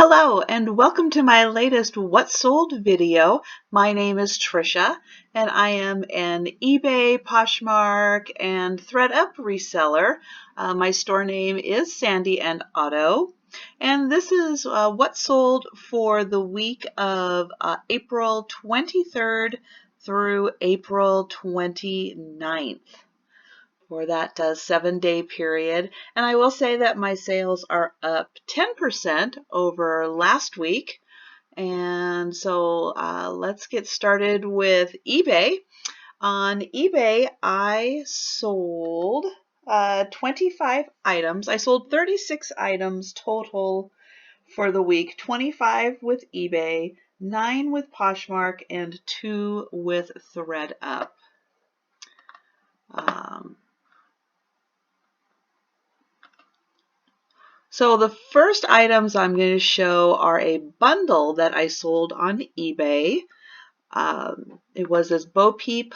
Hello and welcome to my latest What Sold video. My name is Trisha and I am an eBay, Poshmark, and Thredup reseller. My store name is SANDYANDOTTO, and this is what sold for the week of April 23rd through April 29th. For that 7-day period. And I will say that my sales are up 10% over last week. And so let's get started with eBay. On eBay, I sold 25 items. I sold 36 items total for the week, 25 with eBay, 9 with Poshmark, and 2 with Thredup. So the first items I'm going to show are a bundle that I sold on eBay. It was this Bo Peep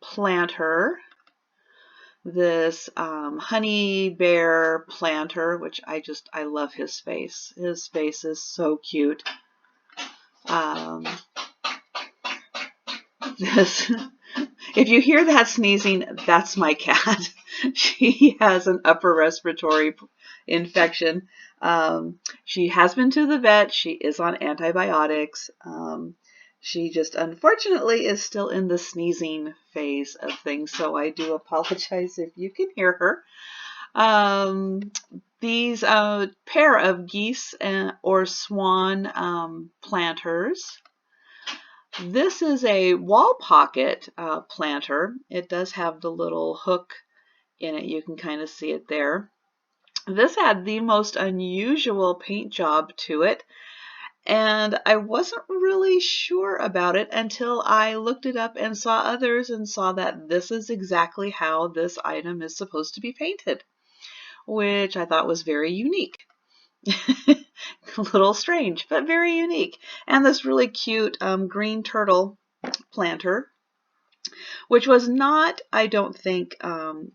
planter, this honey bear planter, which I love his face. His face is so cute. If you hear that sneezing, that's my cat. She has an upper respiratory infection. She has been to the vet. She is on antibiotics. She just unfortunately is still in the sneezing phase of things, so I do apologize if you can hear her. These pair of geese or swan planters. This is a wall pocket planter. It does have the little hook in it. You can kind of see it there. This had the most unusual paint job to it, and I wasn't really sure about it until I looked it up and saw others and saw that this is exactly how this item is supposed to be painted, which I thought was very unique. A little strange, but very unique. And this really cute green turtle planter, which was not, I don't think,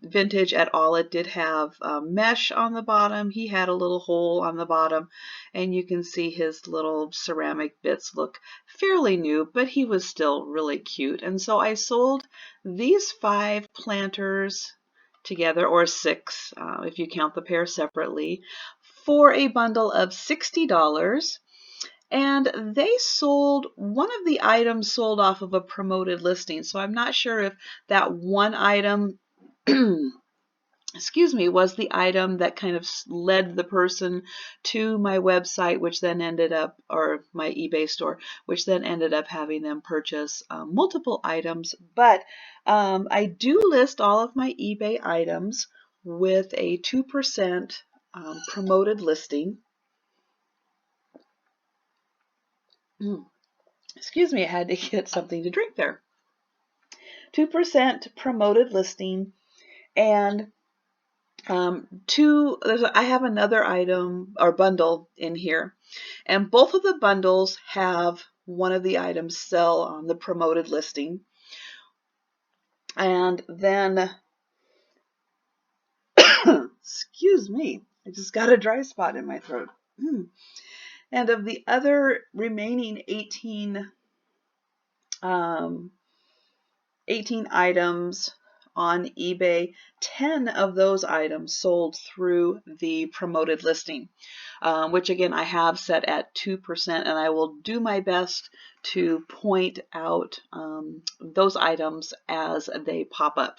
vintage at all. It did have mesh on the bottom. He had a little hole on the bottom, and you can see his little ceramic bits look fairly new, but he was still really cute. And so I sold these 5 planters together, or 6 if you count the pair separately, for a bundle of $60. And they sold, one of the items sold off of a promoted listing. So I'm not sure if that one item, excuse me, was the item that kind of led the person to my website, which then ended up, or my eBay store, which then ended up having them purchase multiple items. But I do list all of my eBay items with a 2% promoted listing. Excuse me, I had to get something to drink there. 2% promoted listing, and I have another item or bundle in here, and both of the bundles have one of the items sell on the promoted listing. And then, excuse me, I just got a dry spot in my throat. And of the other remaining 18 items on eBay, 10 of those items sold through the promoted listing, which again I have set at 2%, and I will do my best to point out those items as they pop up.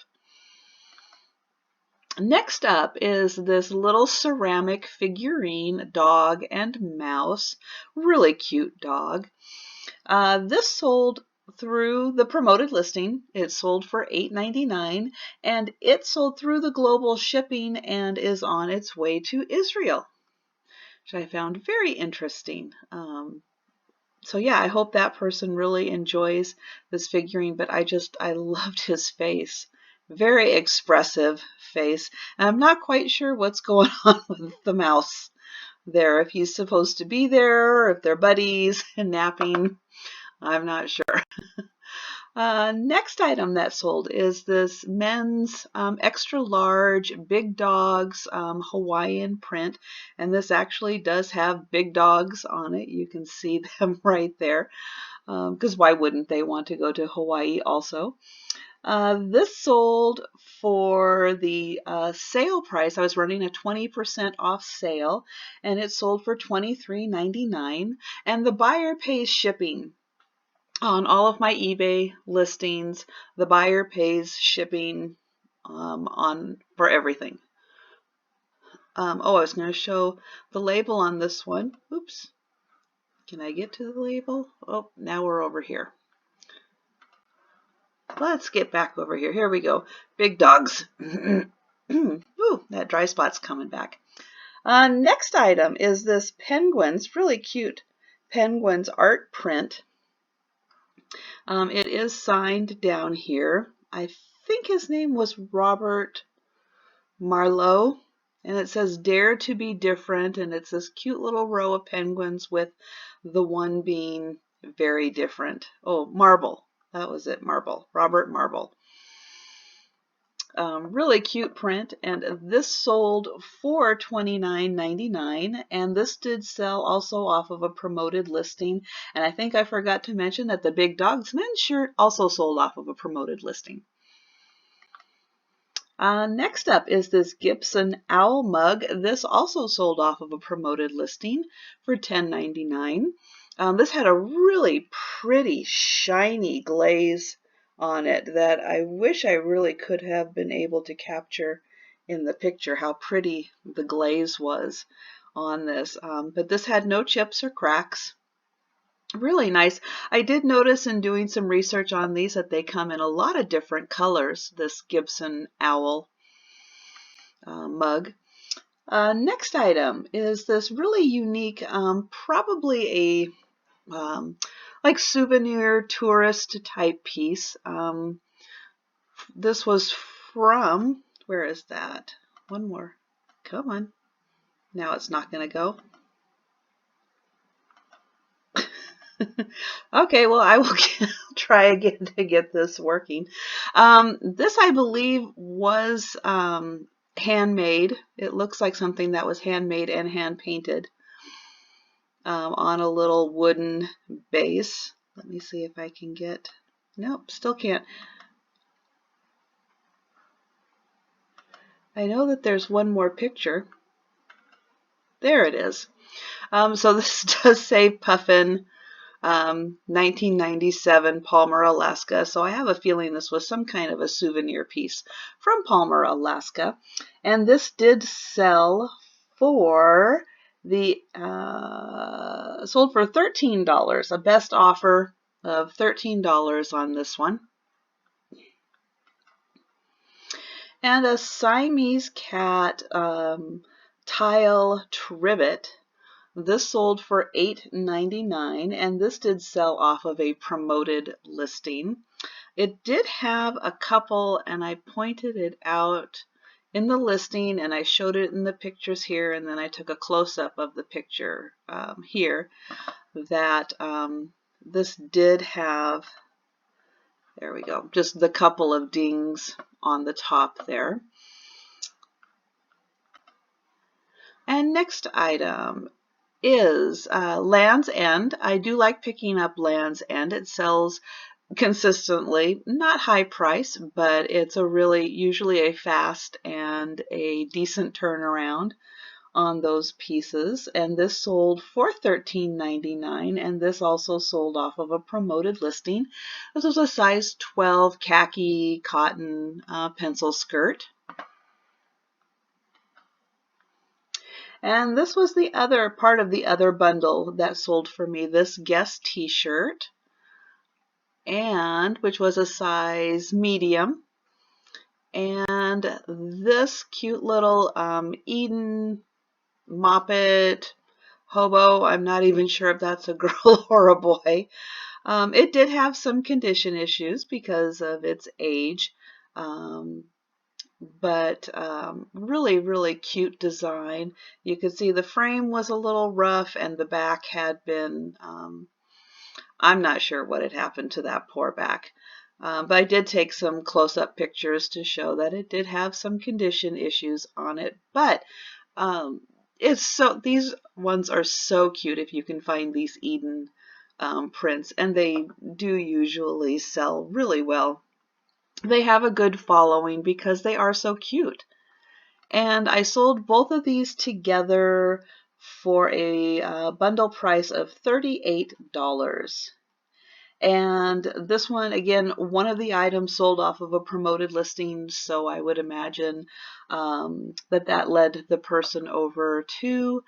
Next up is this little ceramic figurine dog and mouse, really cute dog. This sold through the promoted listing. It sold for $8.99, and it sold through the global shipping and is on its way to Israel, which I found very interesting. So yeah, I hope that person really enjoys this figurine, but I loved his face. Very expressive face. And I'm not quite sure what's going on with the mouse there, if he's supposed to be there, or if they're buddies and napping. I'm not sure. Next item that sold is this men's extra large big dogs Hawaiian print, and this actually does have big dogs on it. You can see them right there, because why wouldn't they want to go to Hawaii also? This sold for the sale price. I was running a 20% off sale, and it sold for $23.99, and the buyer pays shipping. On all of my eBay listings, the buyer pays shipping for everything. I was going to show the label on this one. Oops. Can I get to the label? Oh, now we're over here. Let's get back over here. Here we go. Big dogs. Ooh, that dry spot's coming back. Next item is this penguins, really cute penguins art print. It is signed down here. I think his name was Robert Marlowe, and it says Dare to be Different, and it's this cute little row of penguins with the one being very different. Oh, Marble. That was it, Marble. Robert Marble. Really cute print, and this sold for $29.99, and this did sell also off of a promoted listing, and I think I forgot to mention that the Big Dogs men's shirt also sold off of a promoted listing. Next up is this Gibson Owl Mug. This also sold off of a promoted listing for $10.99. This had a really pretty shiny glaze on it that I wish I really could have been able to capture in the picture how pretty the glaze was on this. But this had no chips or cracks. Really nice. I did notice in doing some research on these that they come in a lot of different colors, this Gibson Owl mug. Next item is this really unique, probably a like souvenir tourist type piece. This was from, where is that? One more. Come on. Now it's not going to go. Okay, well, I will try again to get this working. This, I believe, was handmade. It looks like something that was handmade and hand painted on a little wooden base. Let me see if I can get, nope, still can't. I know that there's one more picture. There it is. So this does say Puffin, 1997, Palmer, Alaska. So I have a feeling this was some kind of a souvenir piece from Palmer, Alaska. And this did sell for the sold for $13, a best offer of $13 on this one. And a Siamese cat tile trivet. This sold for $8.99, and this did sell off of a promoted listing. It did have a couple, and I pointed it out in the listing, and I showed it in the pictures here, and then I took a close-up of the picture here, that this did have, there we go, just the couple of dings on the top there. And next item is Land's End. I do like picking up Land's End. It sells consistently, not high price, but it's a really usually a fast and a decent turnaround on those pieces. And this sold for $13.99, and this also sold off of a promoted listing. This was a size 12 khaki cotton pencil skirt. And this was the other part of the other bundle that sold for me, this Guess t-shirt, and which was a size medium. And this cute little Eden Moppet hobo, I'm not even sure if that's a girl or a boy. It did have some condition issues because of its age. But really, really cute design. You could see the frame was a little rough and the back had been, I'm not sure what had happened to that poor back. But I did take some close-up pictures to show that it did have some condition issues on it. But these ones are so cute if you can find these Eden prints, and they do usually sell really well. They have a good following because they are so cute. And I sold both of these together for a bundle price of $38. And this one, again, one of the items sold off of a promoted listing, so I would imagine that led the person over to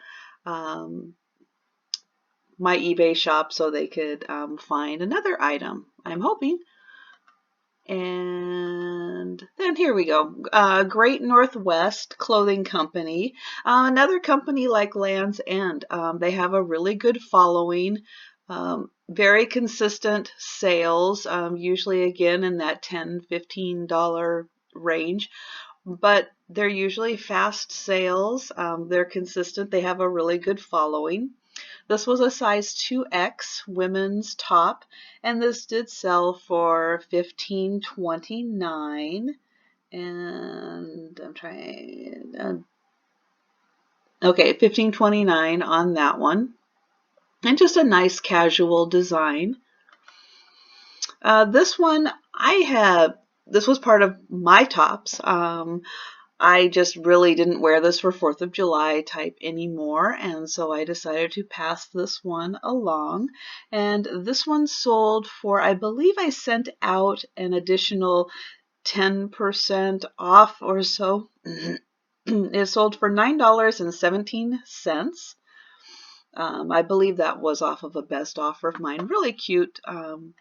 my eBay shop so they could find another item, I'm hoping. And then here we go. Great Northwest Clothing Company. Another company like Land's End. They have a really good following. Very consistent sales. Usually again in that $10, $15 range. But they're usually fast sales. They're consistent. They have a really good following. This was a size 2X women's top, and this did sell for $15.29. And I'm trying, okay, $15.29 on that one. And just a nice casual design. This one, this was part of my tops. I just really didn't wear this for 4th of July type anymore, and so I decided to pass this one along. And this one sold for, I believe I sent out an additional 10% off or so. It sold for $9.17. I believe that was off of a best offer of mine. Really cute, kind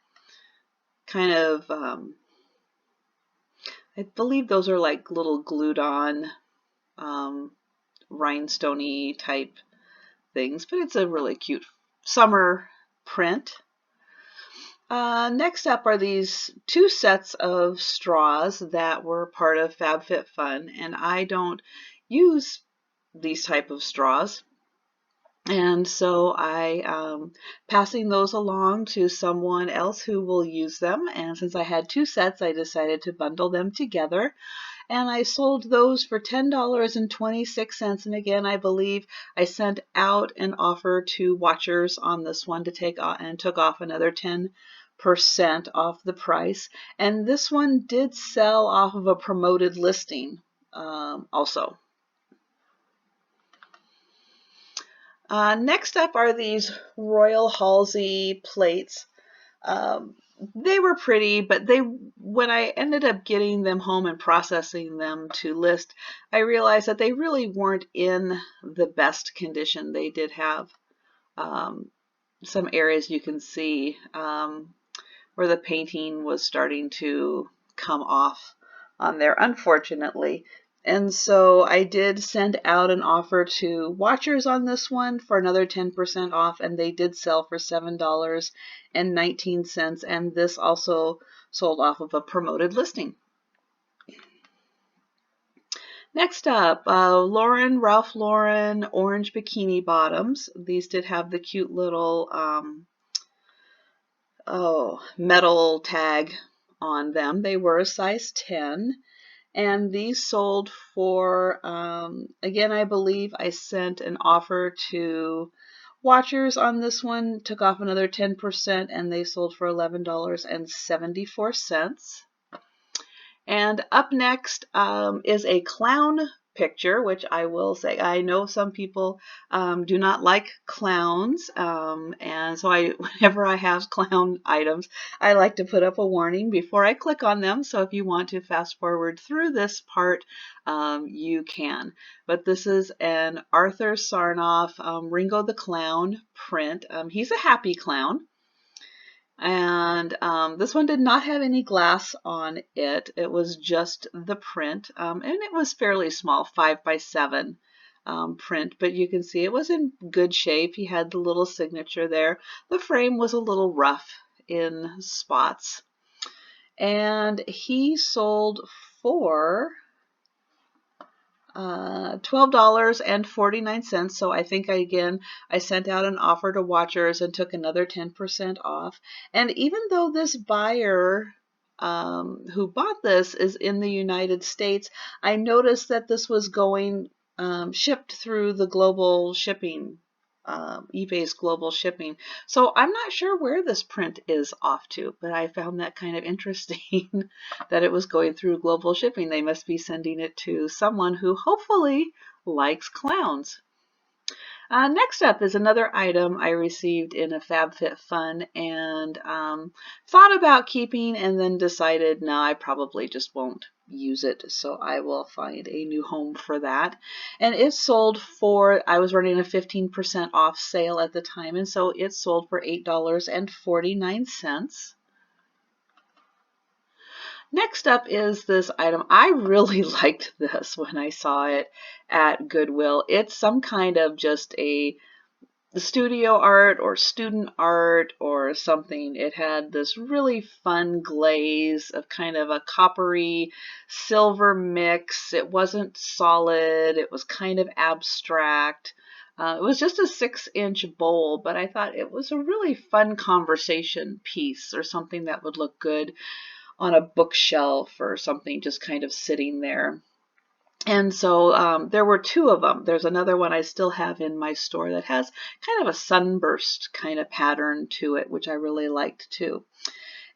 of, I believe those are like little glued on rhinestoney type things, but it's a really cute summer print. Next up are these 2 sets of straws that were part of FabFitFun, and I don't use these type of straws. And so I passing those along to someone else who will use them. And since I had 2 sets, I decided to bundle them together. And I sold those for $10.26. And again, I believe I sent out an offer to watchers on this one to take off, and took off another 10% off the price. And this one did sell off of a promoted listing also. Next up are these Royal Halsey plates. They were pretty, but when I ended up getting them home and processing them to list, I realized that they really weren't in the best condition. They did have some areas you can see where the painting was starting to come off on there, unfortunately. And so I did send out an offer to watchers on this one for another 10% off, and they did sell for $7.19, and this also sold off of a promoted listing. Next up, Ralph Lauren orange bikini bottoms. These did have the cute little metal tag on them. They were a size 10. And these sold for, again, I believe I sent an offer to watchers on this one, took off another 10%, and they sold for $11.74. And up next is a clown picture, which I will say, I know some people do not like clowns, and so whenever I have clown items, I like to put up a warning before I click on them. So if you want to fast forward through this part, you can. But this is an Arthur Sarnoff Ringo the Clown print. He's a happy clown. And this one did not have any glass on it. It was just the print, and it was fairly small, 5x7 print, but you can see it was in good shape. He had the little signature there. The frame was a little rough in spots, and he sold for $12.49. So I think I sent out an offer to watchers and took another 10% off. And even though this buyer who bought this is in the United States. I noticed that this was going shipped through the global shipping, eBay's global shipping. So I'm not sure where this print is off to, but I found that kind of interesting that it was going through global shipping. They must be sending it to someone who hopefully likes clowns. Next up is another item I received in a FabFitFun and thought about keeping and then decided, no, I probably just won't use it. So I will find a new home for that. And it sold for, I was running a 15% off sale at the time, and so it sold for $8.49. Next up is this item. I really liked this when I saw it at Goodwill. It's some kind of just a studio art or student art or something. It had this really fun glaze of kind of a coppery silver mix. It wasn't solid. It was kind of abstract. It was just a 6-inch bowl, but I thought it was a really fun conversation piece or something that would look good on a bookshelf or something, just kind of sitting there. And so there were two of them. There's another one I still have in my store that has kind of a sunburst kind of pattern to it, which I really liked too.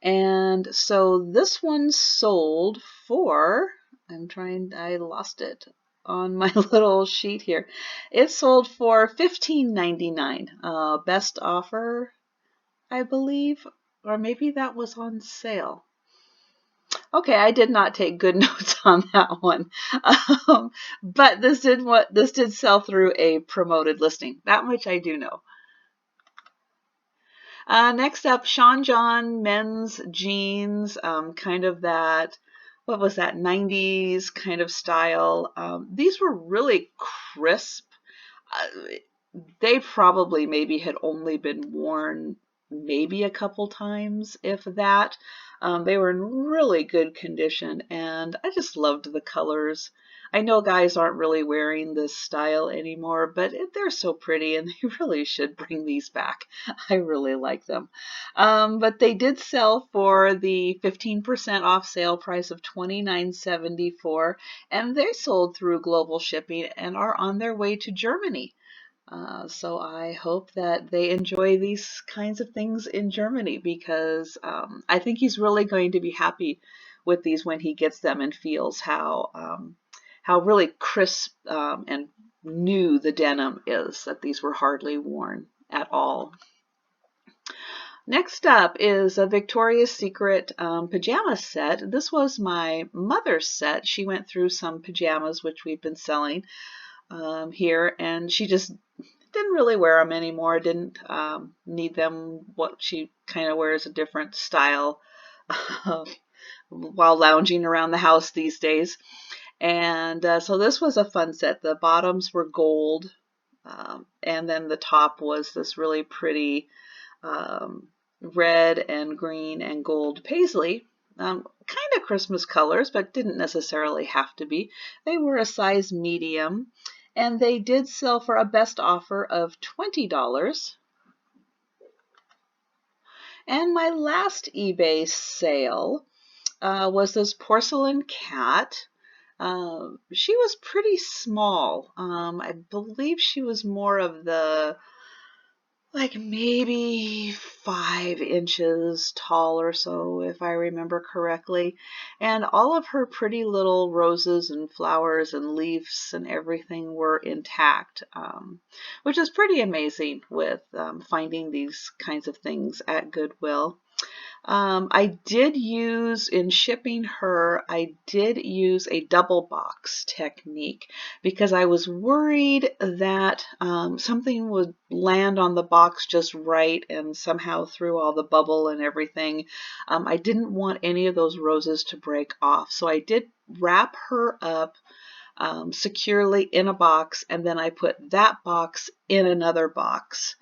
And so this one sold for, I lost it on my little sheet here. It sold for $15.99. Best offer, I believe, or maybe that was on sale. Okay, I did not take good notes on that one, but this did sell through a promoted listing. That much I do know. Next up, Sean John men's jeans, kind of that, what was that, 90s kind of style. These were really crisp. They probably maybe had only been worn maybe a couple times, if that. They were in really good condition, and I just loved the colors. I know guys aren't really wearing this style anymore, but they're so pretty, and they really should bring these back. I really like them. But they did sell for the 15% off sale price of $29.74, and they sold through global shipping and are on their way to Germany. So I hope that they enjoy these kinds of things in Germany, because I think he's really going to be happy with these when he gets them and feels how really crisp and new the denim is, that these were hardly worn at all. Next up is a Victoria's Secret pajama set. This was my mother's set. She went through some pajamas which we've been selling here, and she just didn't really wear them anymore, didn't need them. What she kind of wears a different style while lounging around the house these days. And so this was a fun set. The bottoms were gold, and then the top was this really pretty red and green and gold paisley. Kind of Christmas colors, but didn't necessarily have to be. They were a size medium, and they did sell for a best offer of $20. And my last eBay sale was this Porcelain Cat. She was pretty small. I believe she was more of the, like, maybe 5 inches tall or so, if I remember correctly. And all of her pretty little roses and flowers and leaves and everything were intact, which is pretty amazing with finding these kinds of things at Goodwill. I did use, in shipping her, I did use a double box technique, because I was worried that something would land on the box just right and somehow through all the bubble and everything. I didn't want any of those roses to break off, so I did wrap her up securely in a box, and then I put that box in another box.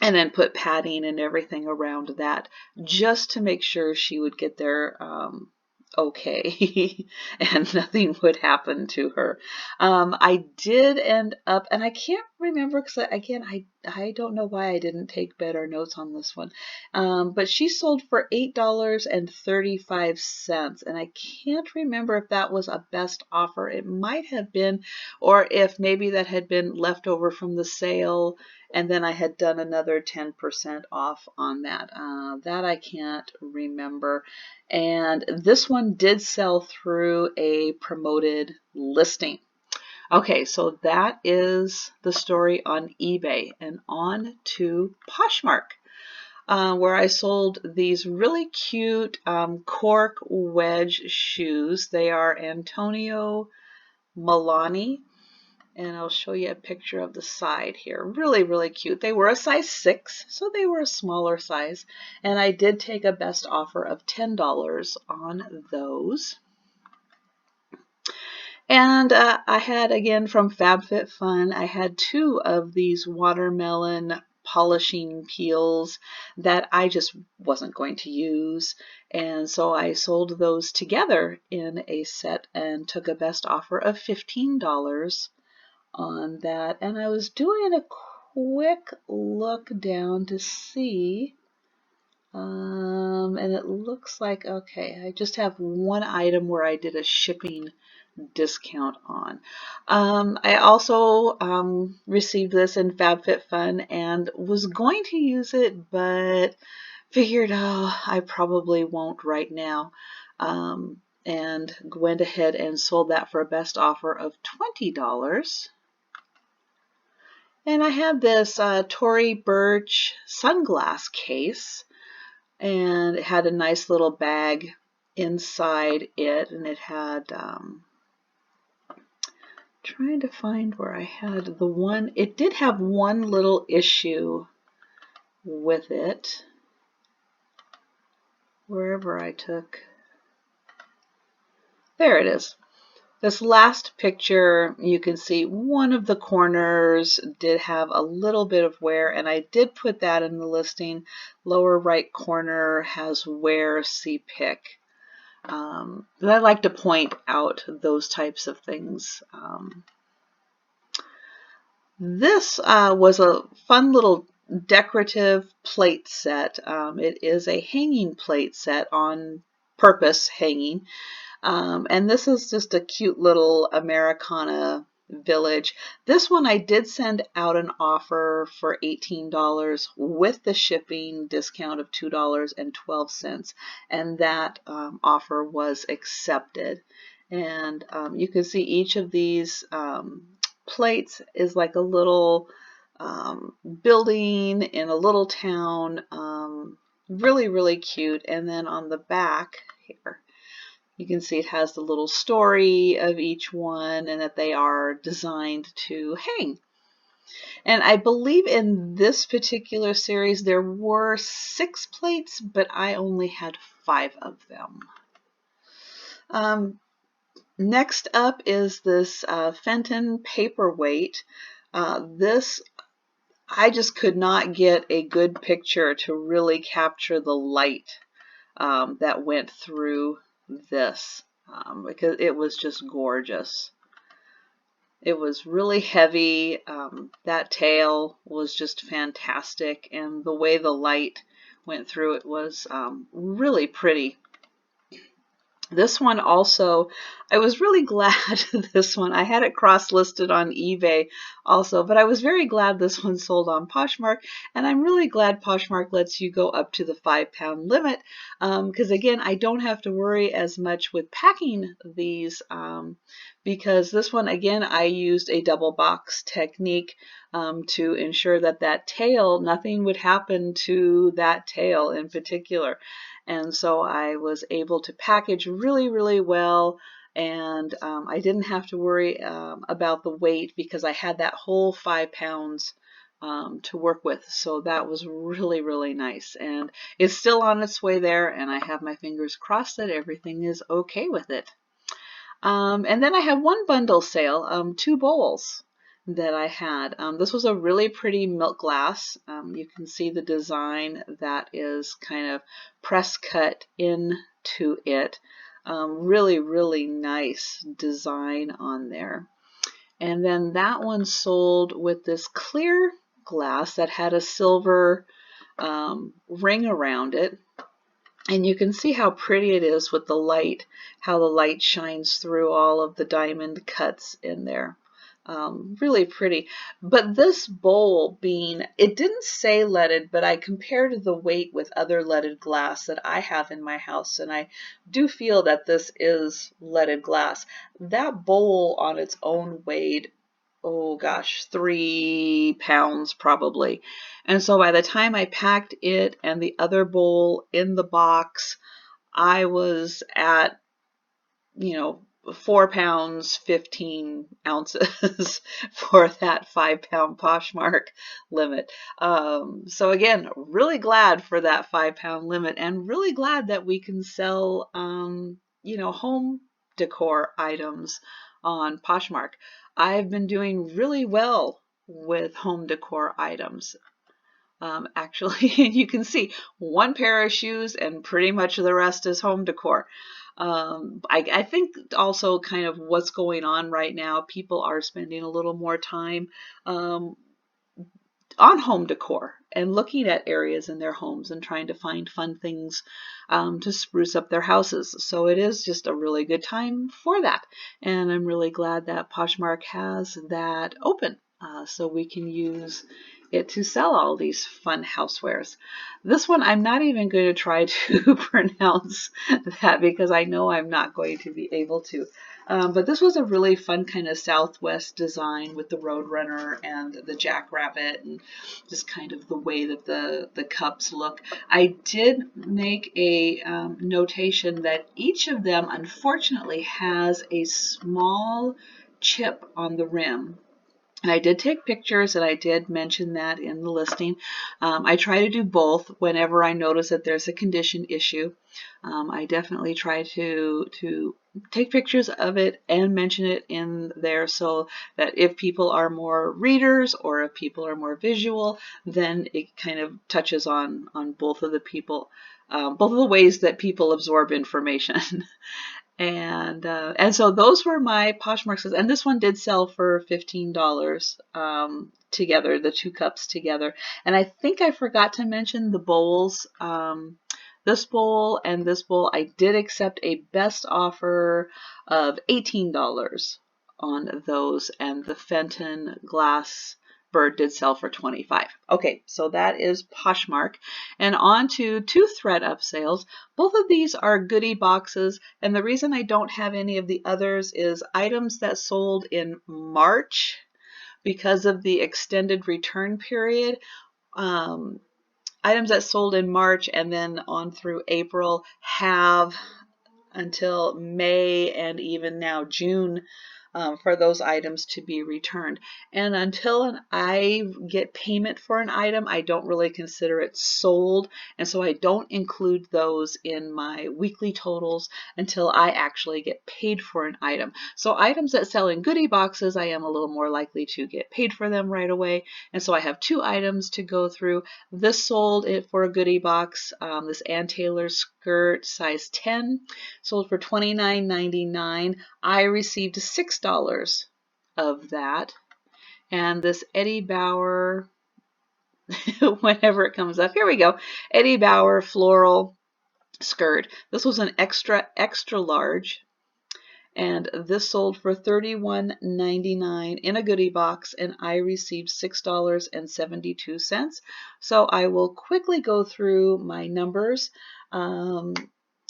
And then put padding and everything around that, just to make sure she would get there okay and nothing would happen to her. I did end up, and I can't remember, because again, I I don't know why I didn't take better notes on this one. But she sold for $8.35, and I can't remember if that was a best offer. It might have been, or if maybe that had been left over from the sale, and then I had done another 10% off on that. That I can't remember. And this one did sell through a promoted listing. Okay, so that is the story on eBay, and on to Poshmark, where I sold these really cute cork wedge shoes. They are Antonio Milani, and I'll show you a picture of the side here. Really, really cute. They were a size 6, so they were a smaller size, and I did take a best offer of $10 on those. And I had, again, from FabFitFun, I had 2 of these watermelon polishing peels that I just wasn't going to use. And so I sold those together in a set and took a best offer of $15 on that. And I was doing a quick look down to see. And it looks like, okay, I just have one item where I did a shipping discount on. I also received this in FabFitFun and was going to use it, but figured, oh, I probably won't right now. And went ahead and sold that for a best offer of $20. And I had this Tory Burch sunglass case, and it had a nice little bag inside it, and it had trying to find where I had the one. It did have one little issue with it. Wherever I took. There it is. This last picture, you can see one of the corners did have a little bit of wear, and I did put that in the listing. Lower right corner has wear, see pick. But I like to point out those types of things. This was a fun little decorative plate set. It is a hanging plate set, on purpose hanging. And this is just a cute little Americana village. This one I did send out an offer for $18 with the shipping discount of $2.12, and that offer was accepted. And you can see each of these plates is like a little building in a little town. Really, really cute. And then on the back here, you can see it has the little story of each one, and that they are designed to hang. And I believe in this particular series there were 6 plates, but I only had 5 of them. Next up is this Fenton Paperweight. This, I just could not get a good picture to really capture the light that went through this, because it was just gorgeous. It was really heavy. That tail was just fantastic, and the way the light went through it was really pretty. This one also, I was really glad this one, I had it cross-listed on eBay also, but I was very glad this one sold on Poshmark, and I'm really glad Poshmark lets you go up to the 5-pound limit, because again, I don't have to worry as much with packing these, because this one, again, I used a double box technique to ensure that that tail, nothing would happen to that tail in particular. And so I was able to package really, really well, and I didn't have to worry about the weight, because I had that whole 5 pounds to work with. So that was really, really nice, and it's still on its way there, and I have my fingers crossed that everything is okay with it. And then I have one bundle sale, 2 bowls that I had. This was a really pretty milk glass. You can see the design that is kind of press cut into it. Really, really nice design on there. And then that one sold with this clear glass that had a silver ring around it. And you can see how pretty it is with the light, how the light shines through all of the diamond cuts in there. Really pretty. But this bowl being, it didn't say leaded, but I compared the weight with other leaded glass that I have in my house, and I do feel that this is leaded glass. That bowl on its own weighed, oh gosh, 3 pounds probably. And so by the time I packed it and the other bowl in the box, I was at, 4 pounds, 15 ounces for that 5-pound Poshmark limit. So again, really glad for that 5-pound limit, and really glad that we can sell, home decor items on Poshmark. I've been doing really well with home decor items. Actually, you can see one pair of shoes and pretty much the rest is home decor. I think also kind of what's going on right now, people are spending a little more time on home decor and looking at areas in their homes and trying to find fun things to spruce up their houses. So it is just a really good time for that. And I'm really glad that Poshmark has that open so we can use it to sell all these fun housewares. This one, I'm not even going to try to pronounce that because I know I'm not going to be able to. But this was a really fun kind of Southwest design with the Roadrunner and the Jackrabbit and just kind of the way that the cups look. I did make a notation that each of them unfortunately has a small chip on the rim. And I did take pictures, and I did mention that in the listing. I try to do both whenever I notice that there's a condition issue. I definitely try to take pictures of it and mention it in there so that if people are more readers or if people are more visual, then it kind of touches on both of the people, both of the ways that people absorb information. And so those were my Poshmark sales, and this one did sell for $15 together, the 2 cups together. And I think I forgot to mention the bowls. This bowl and this bowl, I did accept a best offer of $18 on those, and the Fenton glass bird did sell for $25. Okay, so that is Poshmark. And on to 2 Thredup sales. Both of these are goodie boxes, and the reason I don't have any of the others is items that sold in March because of the extended return period. Items that sold in March and then on through April have until May and even now June for those items to be returned. And until I get payment for an item, I don't really consider it sold. And so I don't include those in my weekly totals until I actually get paid for an item. So items that sell in goodie boxes, I am a little more likely to get paid for them right away. And so I have 2 items to go through. This sold it for a goodie box. This Ann Taylor skirt, size 10, sold for $29.99. I received $6 of that. And this Eddie Bauer, whenever it comes up, here we go, Eddie Bauer floral skirt. This was an extra large, and this sold for $31.99 in a goodie box, and I received $6.72. So I will quickly go through my numbers.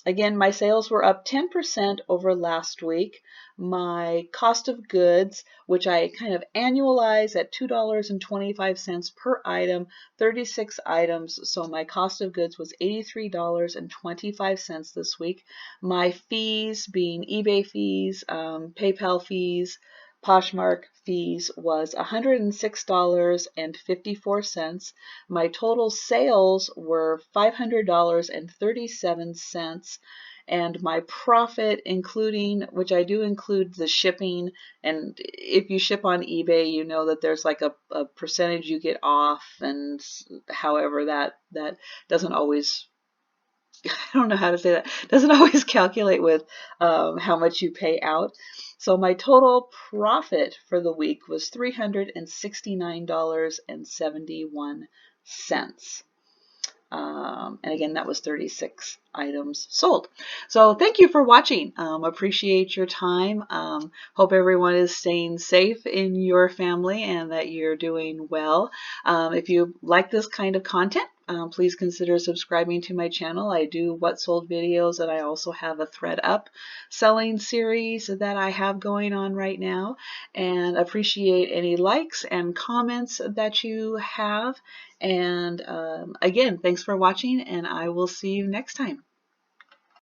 Again, my sales were up 10% over last week. My cost of goods, which I kind of annualize at $2.25 per item, 36 items. So my cost of goods was $83.25 this week. My fees, being eBay fees, PayPal fees, Poshmark fees, was $106.54. My total sales were $500.37. And my profit, including, which I do include the shipping, and if you ship on eBay, you know that there's like a percentage you get off, and however that doesn't always I don't know how to say that. Doesn't always calculate with how much you pay out. So my total profit for the week was $369.71. And again, that was 36 items sold. So thank you for watching. Appreciate your time. Hope everyone is staying safe in your family and that you're doing well. If you like this kind of content, please consider subscribing to my channel. I do what sold videos, and I also have a Thredup selling series that I have going on right now, and appreciate any likes and comments that you have. And again, thanks for watching, and I will see you next time.